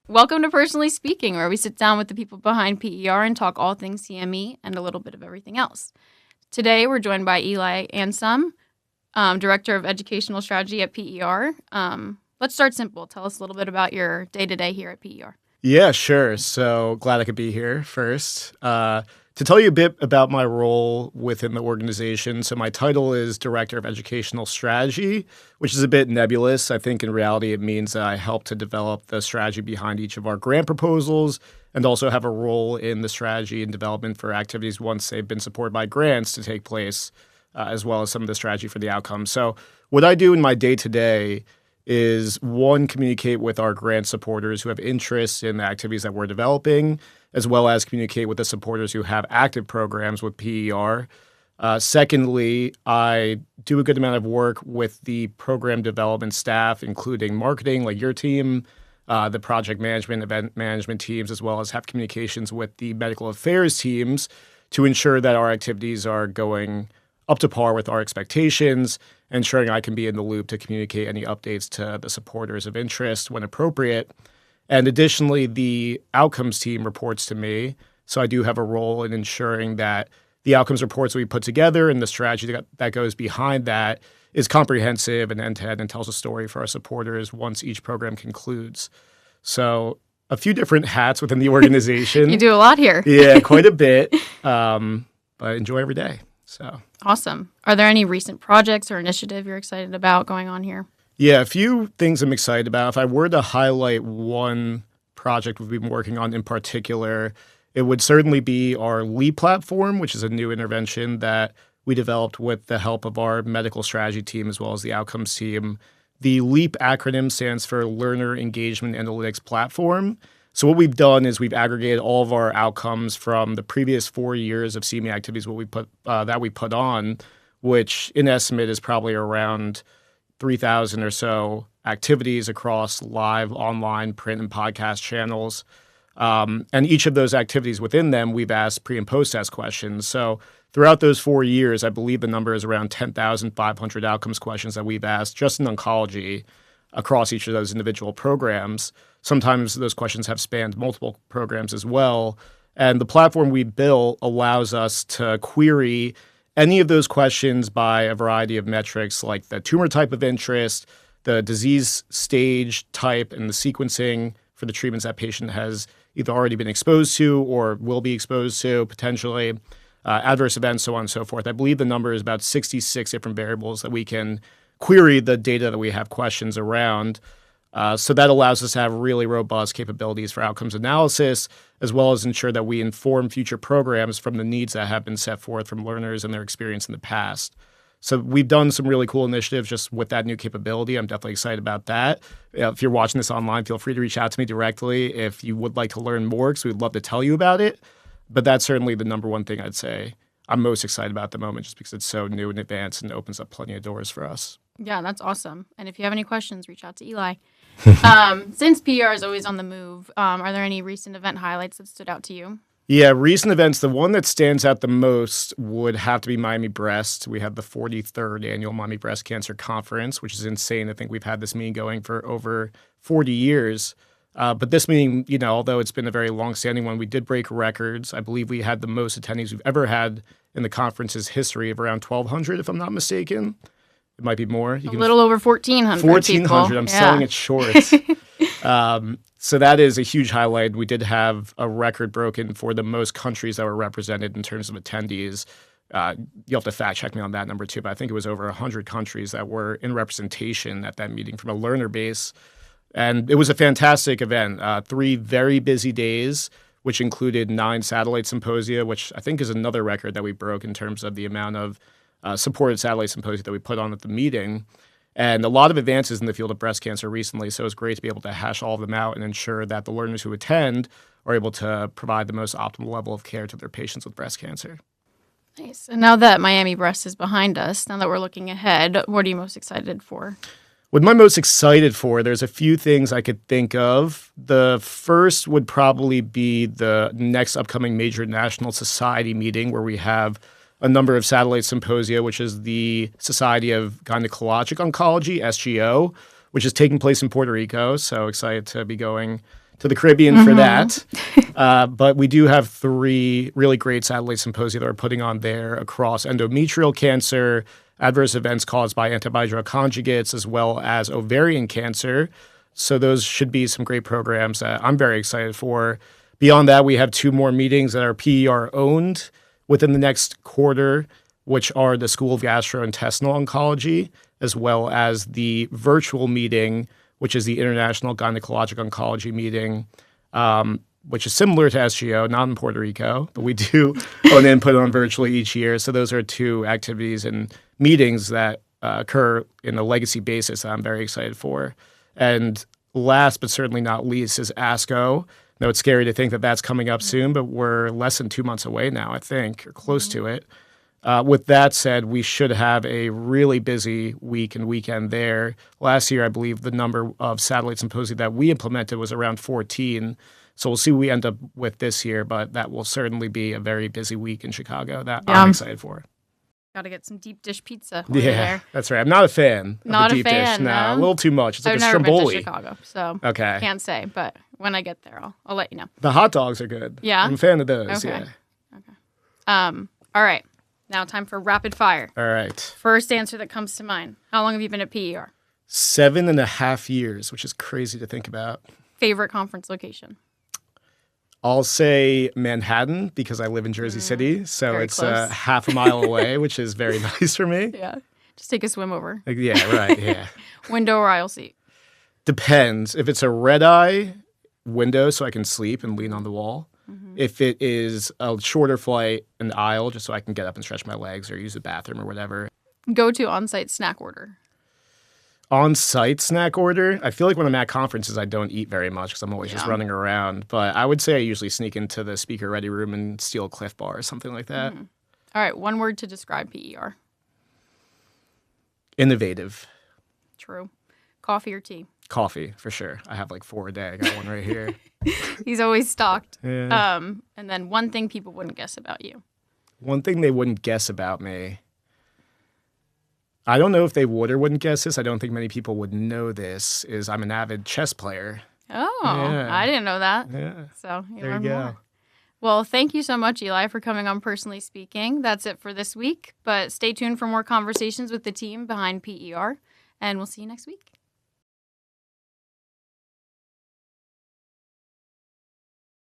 Welcome to Personally Speaking, where we sit down with the people behind PER and talk all things CME and a little bit of everything else. Today, we're joined by Elijah Anseaume, Director of Educational Strategy at PER. Let's start simple. Tell us a little bit about your day-to-day here at PER. Yeah, sure. So glad I could be here first. To tell you a bit about my role within the organization, so my title is Director of Educational Strategy, which is a bit nebulous. I think in reality it means that I help to develop the strategy behind each of our grant proposals and also have a role in the strategy and development for activities once they've been supported by grants to take place, as well as some of the strategy for the outcomes. So what I do in my day-to-day is, one, communicate with our grant supporters who have interest in the activities that we're developing, as well as communicate with the supporters who have active programs with PER. Secondly, I do a good amount of work with the program development staff, including marketing, like your team, the project management, event management teams, as well as have communications with the medical affairs teams to ensure that our activities are going up to par with our expectations, ensuring I can be in the loop to communicate any updates to the supporters of interest when appropriate. And additionally, the outcomes team reports to me, so I do have a role in ensuring that the outcomes reports that we put together and the strategy that goes behind that is comprehensive and end-to-end and tells a story for our supporters once each program concludes. So a few different hats within the organization. You do a lot here. Yeah, quite a bit, but enjoy every day. So awesome. Are there any recent projects or initiative you're excited about going on here? Yeah, a few things I'm excited about. If I were to highlight one project we've been working on in particular, it would certainly be our LEAP platform, which is a new intervention that we developed with the help of our medical strategy team as well as the outcomes team. The LEAP acronym stands for Learner Engagement Analytics Platform. So what we've done is we've aggregated all of our outcomes from the previous 4 years of CME activities that we put on, which in estimate is probably around 3,000 or so activities across live, online, print, and podcast channels. And each of those activities within them, we've asked pre- and post-test questions. So throughout those 4 years, I believe the number is around 10,500 outcomes questions that we've asked just in oncology across each of those individual programs. Sometimes those questions have spanned multiple programs as well. And the platform we built allows us to query any of those questions by a variety of metrics like the tumor type of interest, the disease stage type, and the sequencing for the treatments that patient has either already been exposed to or will be exposed to potentially, adverse events, so on and so forth. I believe the number is about 66 different variables that we can query the data that we have questions around. So that allows us to have really robust capabilities for outcomes analysis, as well as ensure that we inform future programs from the needs that have been set forth from learners and their experience in the past. So we've done some really cool initiatives just with that new capability. I'm definitely excited about that. If you're watching this online, feel free to reach out to me directly if you would like to learn more, because we'd love to tell you about it. But that's certainly the number one thing I'd say I'm most excited about at the moment, just because it's so new and advanced and opens up plenty of doors for us. Yeah, that's awesome. And if you have any questions, reach out to Eli. Since PR is always on the move, are there any recent event highlights that stood out to you? Yeah, recent events, the one that stands out the most would have to be Miami Breast. We had the 43rd annual Miami Breast Cancer Conference, which is insane. I think we've had this meeting going for over 40 years. But this meeting, although it's been a very long-standing one, we did break records. I believe we had the most attendees we've ever had in the conference's history of around 1,200, if I'm not mistaken. It might be more. A little over 1,400 1,400. I'm selling it short. So that is a huge highlight. We did have a record broken for the most countries that were represented in terms of attendees. You'll have to fact check me on that number too, but I think it was over 100 countries that were in representation at that meeting from a learner base. And it was a fantastic event. 3 very busy days, which included 9 satellite symposia, which I think is another record that we broke in terms of the amount of supported satellite symposia that we put on at the meeting. And a lot of advances in the field of breast cancer recently, so it's great to be able to hash all of them out and ensure that the learners who attend are able to provide the most optimal level of care to their patients with breast cancer. Nice. And now that Miami Breast is behind us, now that we're looking ahead, what are you most excited for? What am I most excited for? There's a few things I could think of. The first would probably be the next upcoming major national society meeting where we have a number of satellite symposia, which is the Society of Gynecologic Oncology, SGO, which is taking place in Puerto Rico. So excited to be going to the Caribbean for that. But we do have 3 really great satellite symposia that we're putting on there across endometrial cancer, adverse events caused by antibody-drug conjugates, as well as ovarian cancer. So those should be some great programs that I'm very excited for. Beyond that, we have 2 more meetings that are PER-owned within the next quarter, which are the School of Gastrointestinal Oncology, as well as the virtual meeting, which is the International Gynecologic Oncology meeting, which is similar to SGO, not in Puerto Rico, but we do own input on virtually each year. So those are 2 activities and meetings that occur in a legacy basis that I'm very excited for. And last but certainly not least is ASCO. Now, it's scary to think that that's coming up soon, but we're less than 2 months away now, I think, or close to it. With that said, we should have a really busy week and weekend there. Last year, I believe the number of satellite symposia that we implemented was around 14. So we'll see what we end up with this year, but that will certainly be a very busy week in Chicago that I'm excited for. Got to get some deep dish pizza. There. That's right. I'm not a fan not of the a deep fan, dish. No, no? a little too much. It's like I've a never stromboli. been to Chicago, so can't say. But when I get there, I'll let you know. The hot dogs are good. Yeah? I'm a fan of those, Okay. yeah. Okay. All right. Now time for rapid fire. All right. First answer that comes to mind. How long have you been at PER? 7.5 years, which is crazy to think about. Favorite conference location? I'll say Manhattan because I live in Jersey City, so Very it's close. half a mile away, which is very nice for me. Yeah. Just take a swim over. Yeah, right, yeah. Window or aisle seat? Depends. If it's a red eye, window so I can sleep and lean on the wall. If it is a shorter flight, an aisle just so I can get up and stretch my legs or use the bathroom or whatever. Go to on-site snack order? On-site snack order? I feel like when I'm at conferences, I don't eat very much because I'm always just running around. But I would say I usually sneak into the speaker ready room and steal a Cliff Bar or something like that. All right. One word to describe PER. Innovative. True. Coffee or tea? Coffee, for sure. I have like 4 a day. I got one right here. He's always stocked. Yeah. And then one thing people wouldn't guess about you. One thing they wouldn't guess about me. I don't know if they would or wouldn't guess this. I don't think many people would know this. Is I'm an avid chess player. Oh, Yeah. I didn't know that. Yeah. So There you go. more. Well, thank you so much, Eli, for coming on Personally Speaking. That's it for this week. But stay tuned for more conversations with the team behind PER. And we'll see you next week.